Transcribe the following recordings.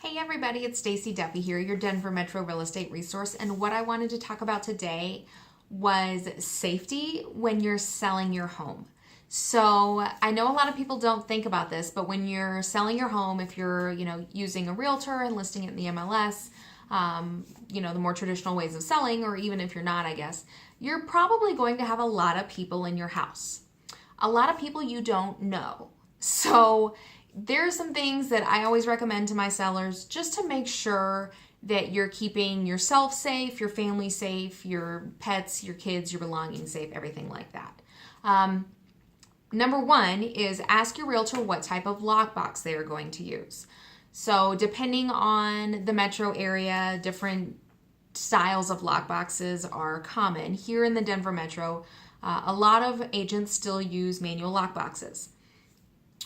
Hey everybody, it's Stacie Duffy here, your Denver Metro real estate resource, and what I wanted to talk about today was safety when you're selling your home. So I know a lot of people don't think about this, but when you're selling your home, if you're using a realtor and listing it in the MLS, the more traditional ways of selling, or even if you're not, I guess, you're probably going to have a lot of people in your house. A lot of people you don't know. So there's some things that I always recommend to my sellers just to make sure that you're keeping yourself safe, your family safe, your pets, your kids, your belongings safe, everything like that. Number one is ask your realtor what type of lockbox they are going to use. So depending on the metro area, different styles of lockboxes are common. Here in the Denver metro, a lot of agents still use manual lockboxes,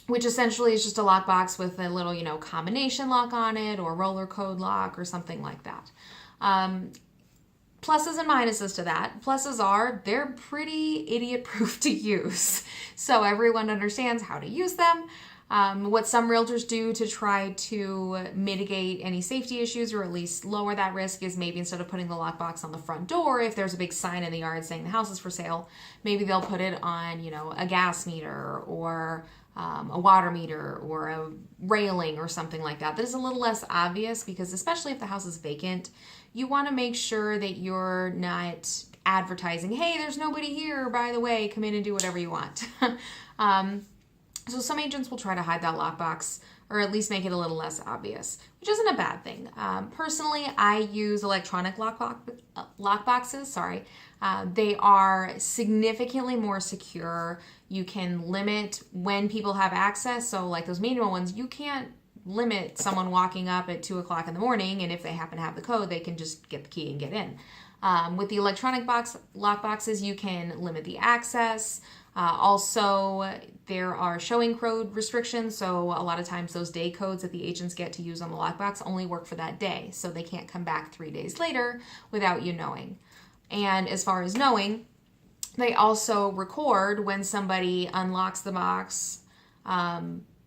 which essentially is just a lockbox with a little, combination lock on it or roller code lock or something like that. Pluses and minuses to that. Pluses are they're pretty idiot-proof to use. So everyone understands how to use them. What some realtors do to try to mitigate any safety issues or at least lower that risk is maybe instead of putting the lockbox on the front door, if there's a big sign in the yard saying the house is for sale, maybe they'll put it on, a gas meter or a water meter or a railing or something like that. That is a little less obvious because especially if the house is vacant, you want to make sure that you're not advertising, hey, there's nobody here, by the way, come in and do whatever you want. So some agents will try to hide that lockbox or at least make it a little less obvious, which isn't a bad thing. Personally, I use electronic lockboxes. They are significantly more secure. You can limit when people have access. So like those manual ones, you can't limit someone walking up at 2 o'clock in the morning, and if they happen to have the code, they can just get the key and get in. With the electronic lockboxes, you can limit the access. Also, there are showing code restrictions, so a lot of times those day codes that the agents get to use on the lockbox only work for that day, so they can't come back 3 days later without you knowing. And as far as knowing, they also record when somebody unlocks the box,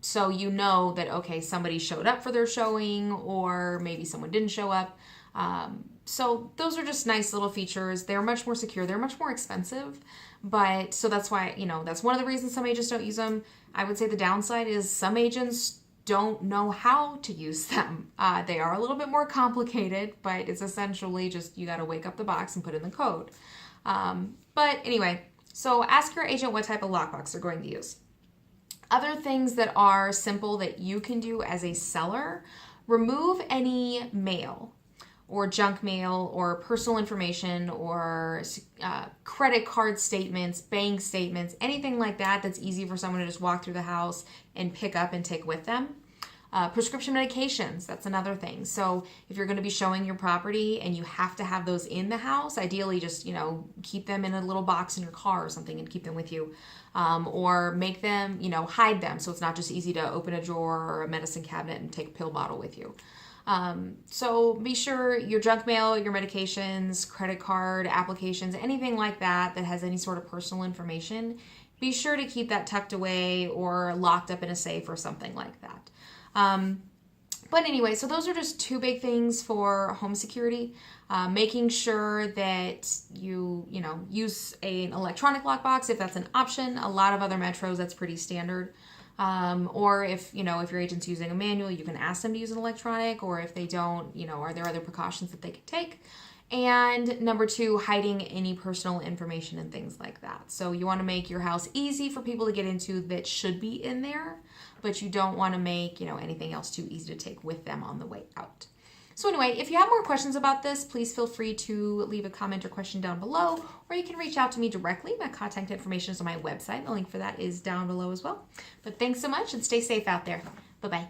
so you know that, okay, somebody showed up for their showing or maybe someone didn't show up. So those are just nice little features. They're much more secure. They're much more expensive, but so that's why, that's one of the reasons some agents don't use them. I would say the downside is some agents don't know how to use them. They are a little bit more complicated, but it's essentially just you got to wake up the box and put in the code. But anyway, so ask your agent what type of lockbox they're going to use. Other things that are simple that you can do as a seller, remove any mail or junk mail or personal information or credit card statements, bank statements, anything like that that's easy for someone to just walk through the house and pick up and take with them. Prescription medications, that's another thing. So if you're going to be showing your property and you have to have those in the house, ideally just, keep them in a little box in your car or something and keep them with you. Or make them, hide them so it's not just easy to open a drawer or a medicine cabinet and take a pill bottle with you. So be sure your junk mail, your medications, credit card applications, anything like that that has any sort of personal information, be sure to keep that tucked away or locked up in a safe or something like that. But anyway, so those are just two big things for home security. Making sure that you use an electronic lockbox if that's an option. A lot of other metros, that's pretty standard. Or if your agent's using a manual, you can ask them to use an electronic, or if they don't, are there other precautions that they can take? And number two, hiding any personal information and things like that. So you want to make your house easy for people to get into that should be in there, but you don't want to make, anything else too easy to take with them on the way out. So anyway, if you have more questions about this, please feel free to leave a comment or question down below, or you can reach out to me directly. My contact information is on my website. The link for that is down below as well. But thanks so much and stay safe out there. Bye-bye.